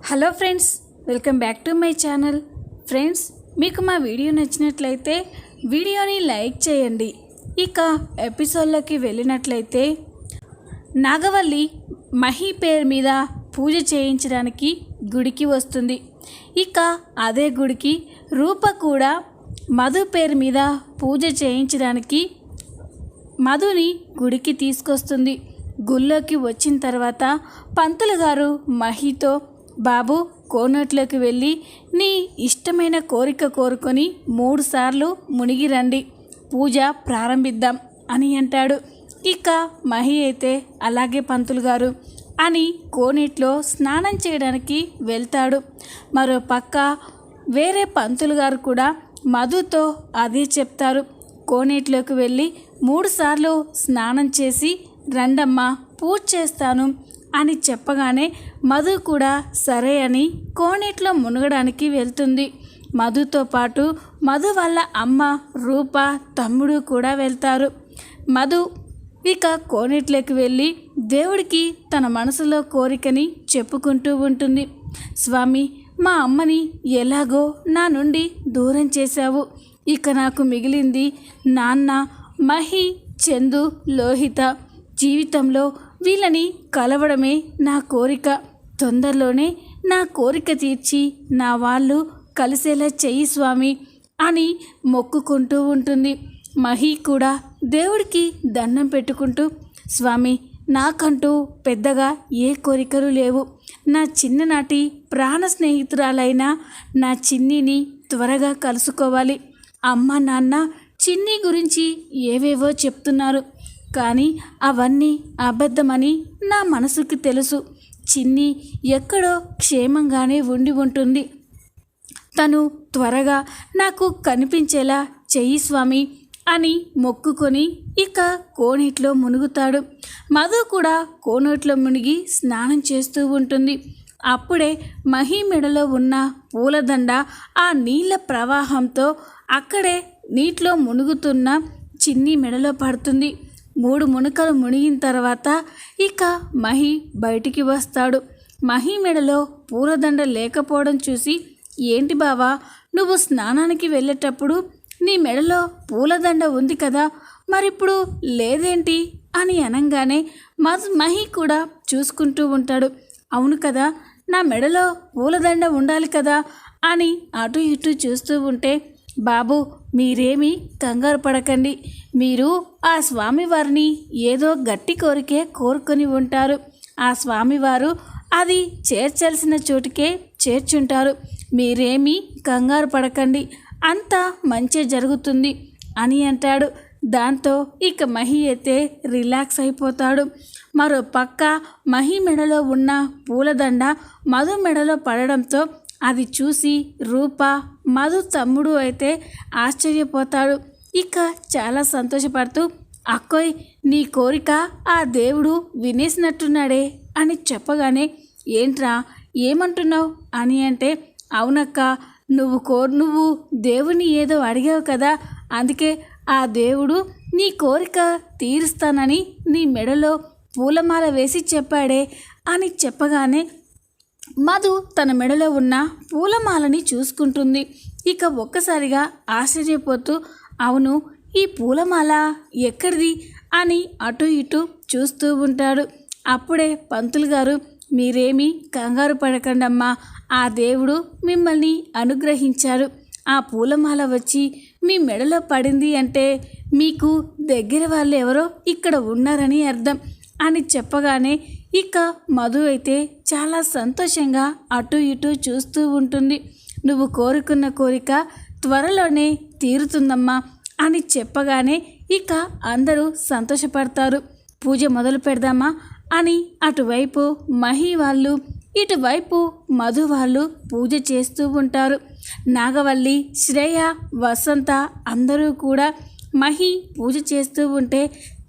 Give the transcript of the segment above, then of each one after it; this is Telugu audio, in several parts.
Hello friends, welcome back to my channel. Friends, మీకు మా వీడియో నచ్చినట్లయితే వీడియోని లైక్ చేయండి. ఇక ఎపిసోడ్లోకి వెళ్ళినట్లయితే నాగవల్లి మహి పేరు మీద పూజ చేయించడానికి గుడికి వస్తుంది. ఇక అదే గుడికి రూప కూడా మధు పేరు మీద పూజ చేయించడానికి మధుని గుడికి తీసుకొస్తుంది. గుళ్ళోకి వచ్చిన తర్వాత పంతులు గారు మహితో, బాబు కోనట్లోకి వెళ్ళి నీ ఇష్టమైన కోరిక కోరుకొని 3 సార్లు మునిగి రండి, పూజ ప్రారంభిద్దాం అని అంటాడు. ఇక మహి అయితే అలాగే పంతులు గారు అని కోనేట్లో స్నానం చేయడానికి వెళ్తాడు. మరో పక్క వేరే పంతులు గారు కూడా మధుతో అదే చెప్తారు. కోనేట్లోకి వెళ్ళి 3 సార్లు స్నానం చేసి రండమ్మా, పూజ చేస్తాను అని చెప్పగానే మధు కూడా సరే అని కోనేట్లో మునగడానికి వెళ్తుంది. మధుతో పాటు మధు వాళ్ళ అమ్మ రూప, తమ్ముడు కూడా వెళ్తారు. మధు ఇక కోనేట్లోకి వెళ్ళి దేవుడికి తన మనసులో కోరికని చెప్పుకుంటూ ఉంటుంది. స్వామి, మా అమ్మని ఎలాగో నా నుండి దూరం చేశావు. ఇక నాకు మిగిలింది నాన్న, మహి, చందు, లోహిత. జీవితంలో వీళ్ళని కలవడమే నా కోరిక. తొందరలోనే నా కోరిక తీర్చి నా వాళ్ళు కలిసేలా చెయ్యి స్వామి అని మొక్కుకుంటూ ఉంటుంది. మహి కూడా దేవుడికి దండం పెట్టుకుంటూ, స్వామి, నాకంటూ పెద్దగా ఏ కోరికలు లేవు. నా చిన్ననాటి ప్రాణ స్నేహితురాలైన నా చిన్నిని త్వరగా కలుసుకోవాలి. అమ్మ నాన్న చిన్ని గురించి ఏవేవో చెప్తున్నారు, కానీ అవన్నీ అబద్ధమని నా మనసుకి తెలుసు. చిన్ని ఎక్కడో క్షేమంగానే ఉండి ఉంటుంది. తను త్వరగా నాకు కనిపించేలా చెయ్యి స్వామి అని మొక్కుకొని ఇక కోనేట్లో మునుగుతాడు. మధు కూడా కోనేట్లో మునిగి స్నానం చేస్తూ ఉంటుంది. అప్పుడే మహి మెడలో ఉన్న పూలదండ ఆ నీళ్ళ ప్రవాహంతో అక్కడే నీటిలో మునుగుతున్న చిన్ని మెడలో పడుతుంది. 3 మునకలు మునిగిన తర్వాత ఇక మహి బయటికి వస్తాడు. మహి మెడలో పూలదండ లేకపోవడం చూసి, ఏంటి బావా, నువ్వు స్నానానికి వెళ్ళేటప్పుడు నీ మెడలో పూలదండ ఉంది కదా, మరిప్పుడు లేదేంటి అని అనగానే మహి కూడా చూసుకుంటూ ఉంటాడు. అవును కదా, నా మెడలో పూలదండ ఉండాలి కదా అని అటు ఇటు చూస్తూ ఉంటే, బాబు మీరేమీ కంగారు పడకండి. మీరు ఆ స్వామివారిని ఏదో గట్టి కోరికే కోరుకొని ఉంటారు. ఆ స్వామివారు అది చేర్చాల్సిన చోటుకే చేర్చుంటారు. మీరేమీ కంగారు పడకండి, అంతా మంచి జరుగుతుంది అని అంటాడు. దాంతో ఇక మహి అయితే రిలాక్స్ అయిపోతాడు. మరో పక్క మహి మెడలో ఉన్న పూలదండ మధు మెడలో పడడంతో అది చూసి రూప, మధు తమ్ముడు అయితే ఆశ్చర్యపోతాడు. ఇక చాలా సంతోషపడుతూ, అక్కోయ్, నీ కోరిక ఆ దేవుడు వినేసినట్టున్నాడే అని చెప్పగానే, ఏంట్రా ఏమంటున్నావు అని అంటే, అవునక్క, నువ్వు దేవుని ఏదో అడిగావు కదా, అందుకే ఆ దేవుడు నీ కోరిక తీరుస్తానని నీ మెడలో పూలమాల వేసి చెప్పాడే అని చెప్పగానే మధు తన మెడలో ఉన్న పూలమాలని చూసుకుంటుంది. ఇక ఒక్కసారిగా ఆశ్చర్యపోతూ, అవును, ఈ పూలమాల ఎక్కడిది అని అటు ఇటు చూస్తూ ఉంటాడు. అప్పుడే పంతులు గారు, మీరేమీ కంగారు పడకండమ్మా, ఆ దేవుడు మిమ్మల్ని అనుగ్రహించారు. ఆ పూలమాల వచ్చి మీ మెడలో పడింది అంటే మీకు దగ్గర వాళ్ళు ఎవరో ఇక్కడ ఉన్నారని అర్థం అని చెప్పగానే ఇక మధు అయితే చాలా సంతోషంగా అటు ఇటు చూస్తూ ఉంటుంది. నువ్వు కోరుకున్న కోరిక త్వరలోనే తీరుతుందమ్మా అని చెప్పగానే ఇక అందరూ సంతోషపడతారు. పూజ మొదలు పెడదామా అని అటువైపు మహి వాళ్ళు, ఇటువైపు మధు వాళ్ళు పూజ చేస్తూ ఉంటారు. నాగవల్లి, శ్రేయ, వసంత అందరూ కూడా మహి పూజ చేస్తూ ఉంటే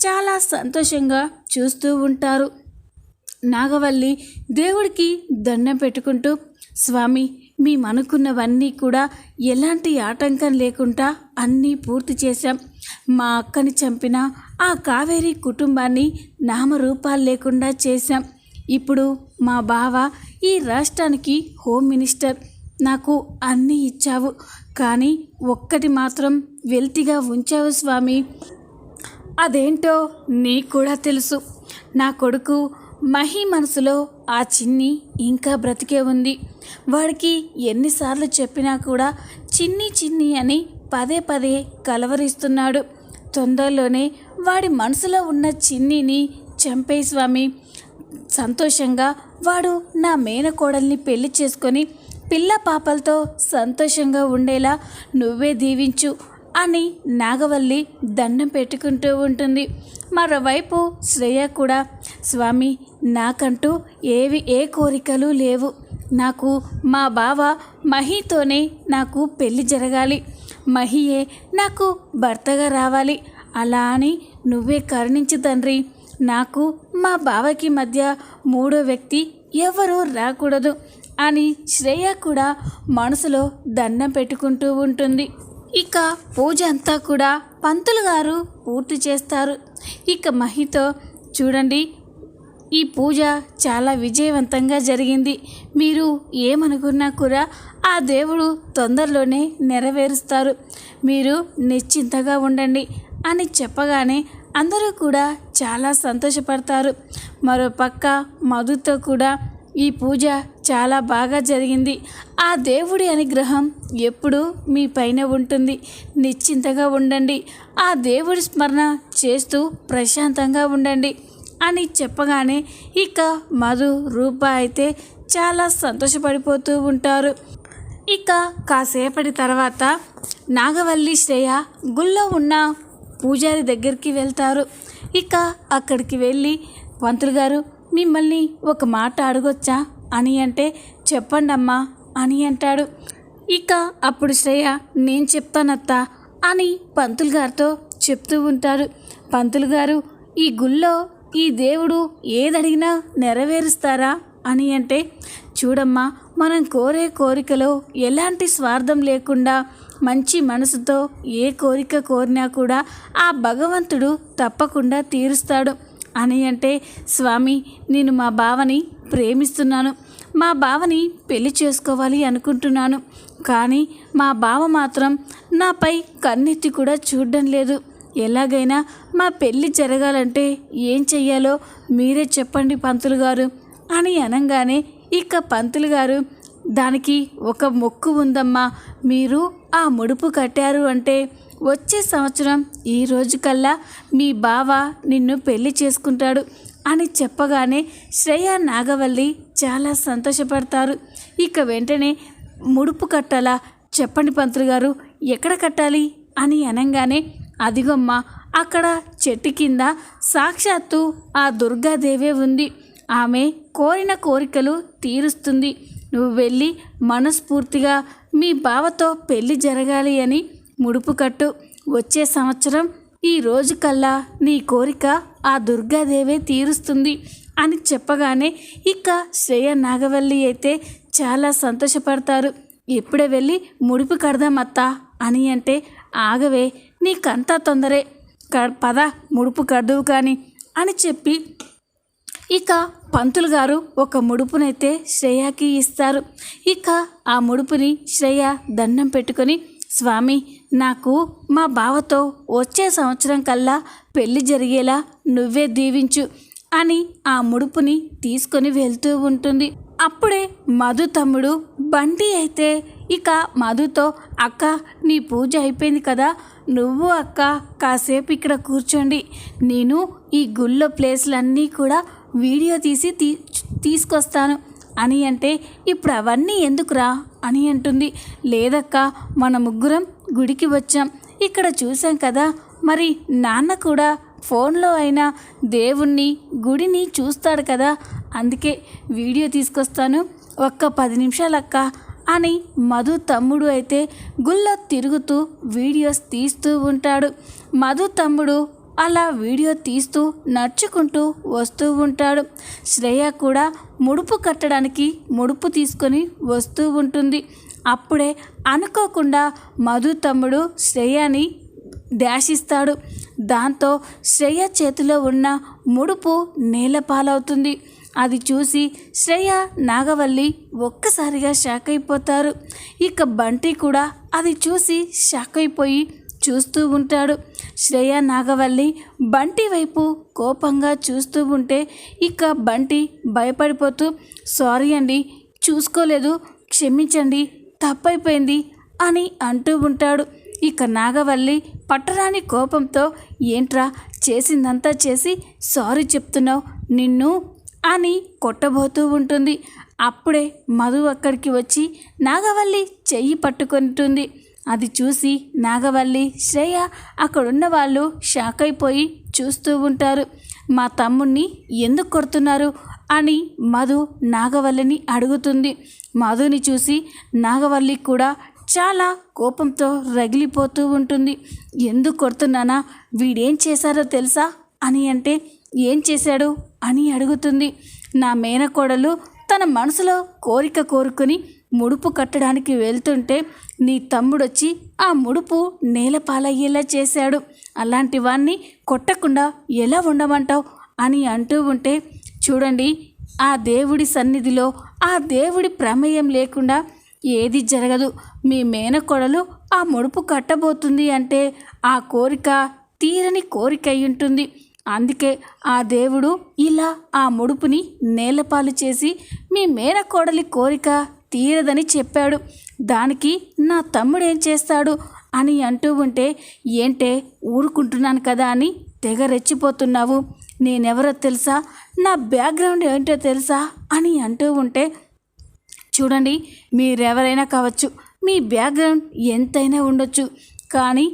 చాలా సంతోషంగా చూస్తూ ఉంటారు. నాగవల్లి దేవుడికి దండం పెట్టుకుంటూ, స్వామి, మేమనుకున్నవన్నీ కూడా ఎలాంటి ఆటంకం లేకుండా అన్నీ పూర్తి చేశాం. మా అక్కని చంపిన ఆ కావేరి కుటుంబాన్ని నామరూపాలు లేకుండా చేశాం. ఇప్పుడు మా బావ ఈ రాష్ట్రానికి హోమ్ మినిస్టర్. నాకు అన్నీ ఇచ్చావు, కానీ ఒక్కటి మాత్రం వెల్తిగా ఉంచావు స్వామి. అదేంటో నీకు కూడా తెలుసు. నా కొడుకు మహి మనసులో ఆ చిన్ని ఇంకా బ్రతికే ఉంది. వాడికి ఎన్నిసార్లు చెప్పినా కూడా చిన్ని చిన్ని అని పదే పదే కలవరిస్తున్నాడు. తొందరలోనే వాడి మనసులో ఉన్న చిన్నిని చంపే స్వామి. సంతోషంగా వాడు నా మేనకోడల్ని పెళ్లి చేసుకొని పిల్ల పాపలతో సంతోషంగా ఉండేలా నువ్వే దీవించు అని నాగవల్లి దండం పెట్టుకుంటూ ఉంటుంది. మరోవైపు శ్రేయ కూడా, స్వామి నాకంటూ ఏ కోరికలు లేవు. నాకు మా బావ మహితోనే నాకు పెళ్లి జరగాలి. మహియే నాకు భర్తగా రావాలి. అలా అని నువ్వే కరుణించు తండ్రి. నాకు మా బావకి మధ్య మూడో వ్యక్తి ఎవరూ రాకూడదు అని శ్రేయ కూడా మనసులో దండం పెట్టుకుంటూ ఉంటుంది. ఇక పూజ అంతా కూడా పంతులు గారు పూర్తి చేస్తారు. ఇక మహితో, చూడండి ఈ పూజ చాలా విజయవంతంగా జరిగింది. మీరు ఏమనుకున్నా కూడా ఆ దేవుడు తొందరలోనే నెరవేరుస్తారు. మీరు నిశ్చింతగా ఉండండి అని చెప్పగానే అందరూ కూడా చాలా సంతోషపడతారు. మరోపక్క మధుతో కూడా ఈ పూజ చాలా బాగా జరిగింది. ఆ దేవుడి అనుగ్రహం ఎప్పుడూ మీ పైన ఉంటుంది. నిశ్చింతగా ఉండండి. ఆ దేవుడి స్మరణ చేస్తూ ప్రశాంతంగా ఉండండి అని చెప్పగానే ఇక మధు రూప అయితే చాలా సంతోషపడిపోతూ ఉంటారు. ఇక కాసేపటి తర్వాత నాగవల్లి శ్రేయ గుళ్ళో ఉన్న పూజారి దగ్గరికి వెళ్తారు. ఇక అక్కడికి వెళ్ళి, పంతులు గారు మిమ్మల్ని ఒక మాట అడగొచ్చా అని అంటే, చెప్పండమ్మా అని అంటాడు. ఇక అప్పుడు శ్రేయ, నేను చెప్తానత్తా అని పంతులు గారితో చెప్తూ ఉంటారు. పంతులు గారు, ఈ గుళ్ళో ఈ దేవుడు ఏదడిగినా నెరవేరుస్తారా అని అంటే, చూడమ్మా మనం కోరే కోరికలో ఎలాంటి స్వార్థం లేకుండా మంచి మనసుతో ఏ కోరిక కోరినా కూడా ఆ భగవంతుడు తప్పకుండా తీరుస్తాడు అని అంటే, స్వామి నేను మా బావని ప్రేమిస్తున్నాను. మా బావని పెళ్లి చేసుకోవాలి అనుకుంటున్నాను. కానీ మా బావ మాత్రం నాపై కన్నెత్తి కూడా చూడడం లేదు. ఎలాగైనా మా పెళ్ళి జరగాలంటే ఏం చెయ్యాలో మీరే చెప్పండి పంతులు గారు అని అనగానే ఇక పంతులు గారు, దానికి ఒక మొక్కు ఉందమ్మా. మీరు ఆ ముడుపు కట్టారు అంటే వచ్చే సంవత్సరం ఈ రోజు కల్లా మీ బావ నిన్ను పెళ్లి చేసుకుంటాడు అని చెప్పగానే శ్రేయ నాగవల్లి చాలా సంతోషపడతారు. ఇక వెంటనే ముడుపు కట్టాలా, చెప్పండి పంతులు గారు ఎక్కడ కట్టాలి అని అనగానే, అదిగమ్మా అక్కడ చెట్టు కింద సాక్షాత్తు ఆ దుర్గాదేవే ఉంది. ఆమె కోరిన కోరికలు తీరుస్తుంది. నువ్వు వెళ్ళి మనస్ఫూర్తిగా మీ బావతో పెళ్లి జరగాలి అని ముడుపు కట్టు. వచ్చే సంవత్సరం ఈ రోజు కల్లా నీ కోరిక ఆ దుర్గాదేవే తీరుస్తుంది అని చెప్పగానే ఇక శ్రేయ నాగవల్లి అయితే చాలా సంతోషపడతారు. ఇప్పుడే వెళ్ళి ముడుపు కడదామత్తా అని అంటే, ఆగవే నీకంతా తొందరే, పద ముడుపు కడదువు కానీ అని చెప్పి ఇక పంతులు గారు ఒక ముడుపునైతే శ్రేయకి ఇస్తారు. ఇక ఆ ముడుపుని శ్రేయ దండం పెట్టుకొని, స్వామి నాకు మా బావతో వచ్చే సంవత్సరం కల్లా పెళ్లి జరిగేలా నువ్వే దీవించు అని ఆ ముడుపుని తీసుకొని వెళ్తూ ఉంటుంది. అప్పుడే మధు తమ్ముడు బండి అయితే ఇక మధుతో, అక్క నీ పూజ అయిపోయింది కదా, నువ్వు అక్క కాసేపు ఇక్కడ కూర్చోండి, నేను ఈ గుళ్ళో ప్లేస్లన్నీ కూడా వీడియో తీసి తీసుకొస్తాను అని అంటే, ఇప్పుడు అవన్నీ ఎందుకురా అని అంటుంది. లేదక్క మన ముగ్గురం గుడికి వచ్చాం, ఇక్కడ చూసాం కదా, మరి నాన్న కూడా ఫోన్లో అయినా దేవుణ్ణి గుడిని చూస్తాడు కదా, అందుకే వీడియో తీసుకొస్తాను, ఒక్క 10 నిమిషాలక్క అని మధు తమ్ముడు అయితే గుళ్ళో తిరుగుతూ వీడియోస్ తీస్తూ ఉంటాడు. మధు తమ్ముడు అలా వీడియో తీస్తూ నడుచుకుంటూ వస్తూ ఉంటాడు. శ్రేయ కూడా ముడుపు కట్టడానికి ముడుపు తీసుకొని వస్తూ ఉంటుంది. అప్పుడే అనుకోకుండా మధు తమ్ముడు శ్రేయని డాష్ ఇస్తాడు. దాంతో శ్రేయ చేతిలో ఉన్న ముడుపు నేలపాలవుతుంది. అది చూసి శ్రేయ నాగవల్లి ఒక్కసారిగా షాక్ అయిపోతారు. ఇక బంటి కూడా అది చూసి షాక్ అయిపోయి చూస్తూ ఉంటాడు. శ్రేయ నాగవల్లి బంటి వైపు కోపంగా చూస్తూ ఉంటే ఇక బంటి భయపడిపోతూ సారీ అండి, చూసుకోలేదు, క్షమించండి, తప్పైపోయింది అని అంటూ ఉంటాడు. ఇక నాగవల్లి పట్టరాని కోపంతో ఏంట్రా చేసిందంతా చేసి సారీ చెప్తున్నావు, నిన్ను అని కొట్టబోతూ ఉంటుంది. అప్పుడే మధు అక్కడికి వచ్చి నాగవల్లి చెయ్యి పట్టుకుంటుంది. అది చూసి నాగవల్లి శ్రేయ అక్కడున్న వాళ్ళు షాక్ అయిపోయి చూస్తూ ఉంటారు. మా తమ్ముణ్ణి ఎందుకు కొడుతున్నారు అని మధు నాగవల్లిని అడుగుతుంది. మధుని చూసి నాగవల్లి కూడా చాలా కోపంతో రగిలిపోతూ ఉంటుంది. ఎందుకు కొడుతున్నానా, వీడేం చేశారో తెలుసా అని అంటే ఏం చేశాడు అని అడుగుతుంది. నా మేనకోడలు తన మనసులో కోరిక కోరుకుని ముడుపు కట్టడానికి వెళ్తుంటే నీ తమ్ముడొచ్చి ఆ ముడుపు నేలపాలయ్యేలా చేశాడు. అలాంటి వాణ్ణి కొట్టకుండా ఎలా ఉండమంటావు అని అంటూ ఉంటే చూడండి, ఆ దేవుడి సన్నిధిలో ఆ దేవుడి ప్రమేయం లేకుండా ఏది జరగదు. మీ మేనకోడలు ఆ ముడుపు కట్టబోతుంది అంటే ఆ కోరిక తీరని కోరిక అయి ఉంటుంది. అందుకే ఆ దేవుడు ఇలా ఆ ముడుపుని నేలపాలు చేసి మీ మేనకోడలి కోరిక తీరదని చెప్పాడు. దానికి నా తమ్ముడు ఏం చేస్తాడు అని అంటూ ఉంటే ఏంటే ఊరుకుంటున్నాను కదా అని తెగ రెచ్చిపోతున్నావు, నేనెవరో తెలుసా, నా బ్యాక్గ్రౌండ్ ఏంటో తెలుసా అని అంటూ ఉంటే చూడండి, మీరెవరైనా కావచ్చు, మీ బ్యాక్గ్రౌండ్ ఎంతైనా ఉండొచ్చు, కానీ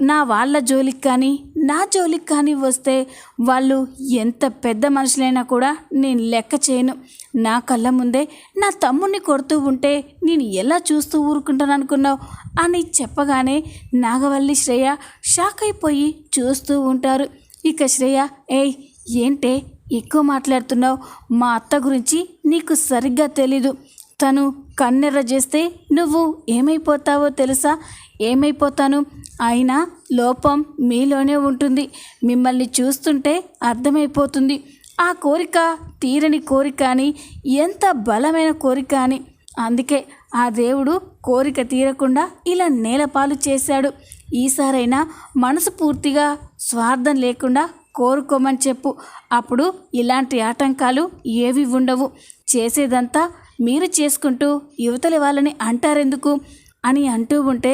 నా వాళ్ళ జోలికి కానీ నా జోలికి కానీ వస్తే వాళ్ళు ఎంత పెద్ద మనుషులైనా కూడా నేను లెక్క చేయను. నా కళ్ళ ముందే నా తమ్ముడిని కొడుతూ ఉంటే నేను ఎలా చూస్తూ ఊరుకుంటాను అనుకున్నావు అని చెప్పగానే నాగవల్లి శ్రేయ షాక్ అయిపోయి చూస్తూ ఉంటారు. ఇక శ్రేయ ఏయ్ ఏంటే ఎక్కువ మాట్లాడుతున్నావు, మా అత్త గురించి నీకు సరిగ్గా తెలీదు. తను కన్నెర్ర చేస్తే నువ్వు ఏమైపోతావో తెలుసా? ఏమైపోతాను, అయినా లోపం మీలోనే ఉంటుంది, మిమ్మల్ని చూస్తుంటే అర్థమైపోతుంది. ఆ కోరిక తీరని కోరిక అని, ఎంత బలమైన కోరిక అని. అందుకే ఆ దేవుడు కోరిక తీరకుండా ఇలా నేలపాలు చేశాడు. ఈసారైనా మనసు పూర్తిగా స్వార్థం లేకుండా కోరుకోమని చెప్పు, అప్పుడు ఇలాంటి ఆటంకాలు ఏవి ఉండవు. చేసేదంతా మీరు చేసుకుంటూ యువతలి వాళ్ళని అంటారెందుకు అని అంటూ ఉంటే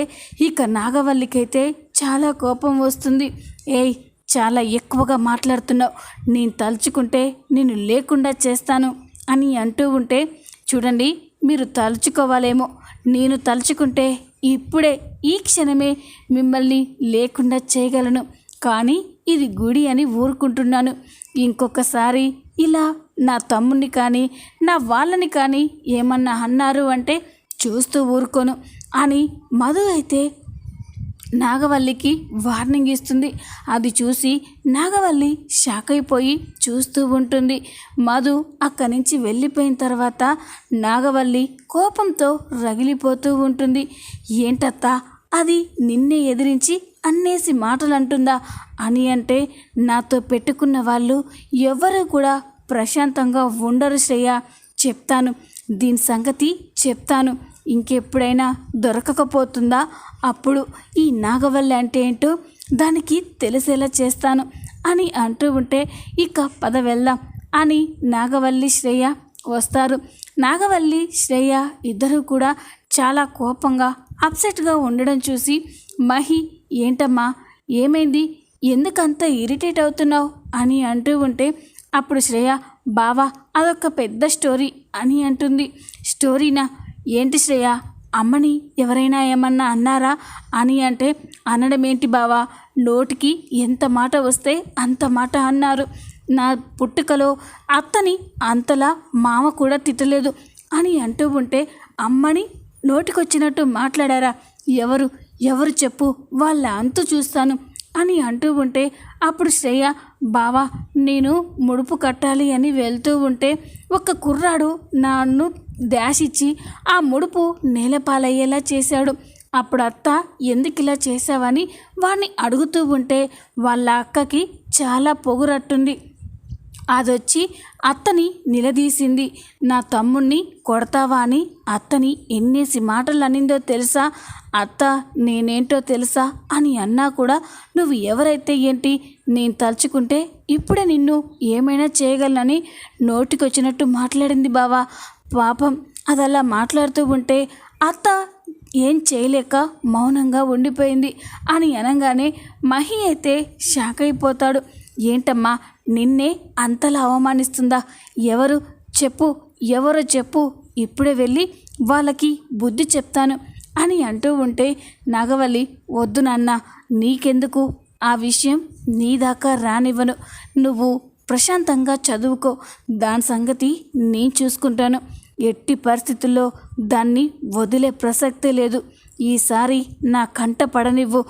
ఇక నాగవల్లికైతే చాలా కోపం వస్తుంది. ఏయ్ చాలా ఎక్కువగా మాట్లాడుతున్నావు, నేను తలుచుకుంటే నేను లేకుండా చేస్తాను అని అంటూ ఉంటే చూడండి, మీరు తలుచుకోవాలేమో, నేను తలుచుకుంటే ఇప్పుడే ఈ క్షణమే మిమ్మల్ని లేకుండా చేయగలను, కానీ ఇది గుడి అని ఊరుకుంటున్నాను. ఇంకొకసారి ఇలా నా తమ్ముడిని కానీ నా వాళ్ళని కానీ ఏమన్నా అన్నారు అంటే చూస్తూ ఊరుకోను అని మధు అయితే నాగవల్లికి వార్నింగ్ ఇస్తుంది. అది చూసి నాగవల్లి షాక్ అయిపోయి చూస్తూ ఉంటుంది. మధు అక్కడి నుంచి వెళ్ళిపోయిన తర్వాత నాగవల్లి కోపంతో రగిలిపోతూ ఉంటుంది. ఏంటత్తా అది నిన్నే ఎదిరించి అన్నేసి మాటలు అంటుందా అని అంటే నాతో పెట్టుకున్న వాళ్ళు ఎవరు కూడా ప్రశాంతంగా ఉండరు శ్రేయ, చెప్తాను, దీని సంగతి చెప్తాను. ఇంకెప్పుడైనా దొరకకపోతుందా అప్పుడు ఈ నాగవల్లి అంటే ఏంటో దానికి తెలిసేలా చేస్తాను అని అంటూ ఉంటే ఇక పద వెళ్దాం అని నాగవల్లి శ్రేయ వస్తారు. నాగవల్లి శ్రేయ ఇద్దరు కూడా చాలా కోపంగా అప్సెట్గా ఉండడం చూసి మహి ఏంటమ్మా ఏమైంది, ఎందుకంత ఇరిటేట్ అవుతున్నావు అని అంటూ ఉంటే అప్పుడు శ్రేయ బావా అదొక పెద్ద స్టోరీ అని అంటుంది. స్టోరీనా, ఏంటి శ్రేయ, అమ్మని ఎవరైనా ఏమన్నా అన్నారా అని అంటే అనడం ఏంటి బావా, నోటికి ఎంత మాట వస్తే అంత మాట అన్నారు. నా పుట్టుకలో అత్తని అంతలా మామ కూడా తిట్టలేదు అని అంటూ ఉంటే అమ్మని నోటికొచ్చినట్టు మాట్లాడారా, ఎవరు చెప్పు, వాళ్ళ అంతు చూస్తాను అని అంటూ ఉంటే అప్పుడు శ్రేయ బావా నేను ముడుపు కట్టాలి అని వెళ్తూ ఉంటే ఒక కుర్రాడు నన్ను డాష్ ఇచ్చి ఆ ముడుపు నేలపాలయ్యేలా చేశాడు. అప్పుడు అత్త ఎందుకు ఇలా చేశావని వాడిని అడుగుతూ ఉంటే వాళ్ళ అక్కకి చాలా పొగురట్టుంది. అదొచ్చి అత్తని నిలదీసింది. నా తమ్ముణ్ణి కొడతావా అని అత్తని ఎన్నేసి మాటలు అనిందో తెలుసా? అత్త నేనేంటో తెలుసా అని అన్నా కూడా నువ్వు ఎవరైతే ఏంటి, నేను తలుచుకుంటే ఇప్పుడే నిన్ను ఏమైనా చేయగలనని నోటికొచ్చినట్టు మాట్లాడింది బావా. పాపం అదలా మాట్లాడుతూ ఉంటే అత్త ఏం చేయలేక మౌనంగా ఉండిపోయింది అని అనగానే మహి అయితే షాక్ అయిపోతాడు. ఏంటమ్మా నిన్నే అంతలా అవమానిస్తుందా? ఎవరు చెప్పు, ఎవరో చెప్పు, ఇప్పుడే వెళ్ళి వాళ్ళకి బుద్ధి చెప్తాను అని అంటూ ఉంటే నాగవల్లి, వద్దు నాన్న, నీకెందుకు ఆ విషయం నీ దాకా రానివ్వను, నువ్వు ప్రశాంతంగా చదువుకో, దాని సంగతి నేను చూసుకుంటాను, ఎట్టి పరిస్థితుల్లో దాన్ని వదిలే ప్రసక్తే లేదు, ఈసారి నా కంట పడనివ్వు,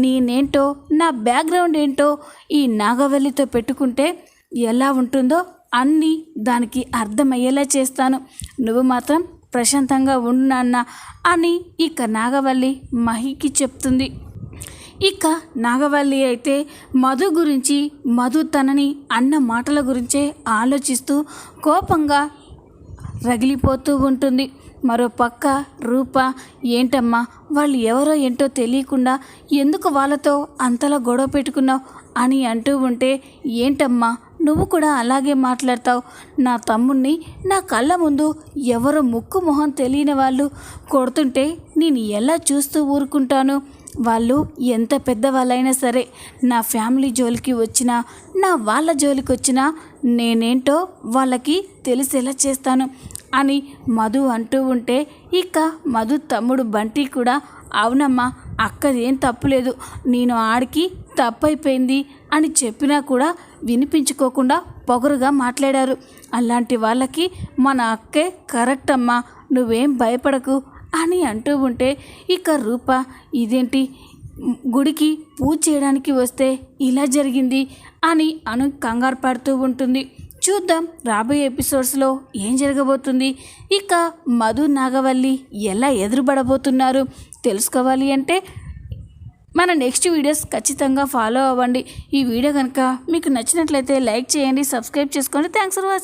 నేనేంటో నా బ్యాక్గ్రౌండ్ ఏంటో ఈ నాగవల్లితో పెట్టుకుంటే ఎలా ఉంటుందో అన్నీ దానికి అర్థమయ్యేలా చేస్తాను, నువ్వు మాత్రం ప్రశాంతంగా ఉండు నాన్న అని ఇక నాగవల్లి మహికి చెప్తుంది. ఇక నాగవల్లి అయితే మధు గురించి, మధు తనని అన్న మాటల గురించే ఆలోచిస్తూ కోపంగా రగిలిపోతూ ఉంటుంది. మరో పక్క రూప, ఏంటమ్మా వాళ్ళు ఎవరో ఏంటో తెలియకుండా ఎందుకు వాళ్ళతో అంతలా గొడవ పెట్టుకున్నావు అని అంటూ ఉంటే, ఏంటమ్మా నువ్వు కూడా అలాగే మాట్లాడతావు, నా తమ్ముణ్ణి నా కళ్ళ ముందు ఎవరో ముక్కు మొహం తెలియని వాళ్ళు కొడుతుంటే నేను ఎలా చూస్తూ ఊరుకుంటాను, వాళ్ళు ఎంత పెద్దవాళ్ళైనా సరే నా ఫ్యామిలీ జోలికి వచ్చినా, నా వాళ్ళ జోలికి వచ్చినా నేనేంటో వాళ్ళకి తెలిసేలా చేస్తాను అని మధు అంటూ ఉంటే ఇక మధు తమ్ముడు బంటి కూడా, అవునమ్మా అక్కదేం తప్పులేదు, నేను ఆడికి తప్పైపోయింది అని చెప్పినా కూడా వినిపించుకోకుండా పొగరుగా మాట్లాడారు, అలాంటి వాళ్ళకి మన అక్కే కరెక్ట్ అమ్మా, నువ్వేం భయపడకు అని అంటూ ఉంటే ఇక రూప, ఇదేంటి గుడికి పూజ చేయడానికి వస్తే ఇలా జరిగింది అని కంగారు పడుతూ ఉంటుంది. చూద్దాం రాబోయే ఎపిసోడ్స్లో ఏం జరగబోతుంది, ఇక మధు నాగవల్లి ఎలా ఎదురుపడబోతున్నారు తెలుసుకోవాలి అంటే మన నెక్స్ట్ వీడియోస్ ఖచ్చితంగా ఫాలో అవ్వండి. ఈ వీడియో కనుక మీకు నచ్చినట్లయితే లైక్ చేయండి, సబ్స్క్రైబ్ చేసుకోండి. Thanks for watching.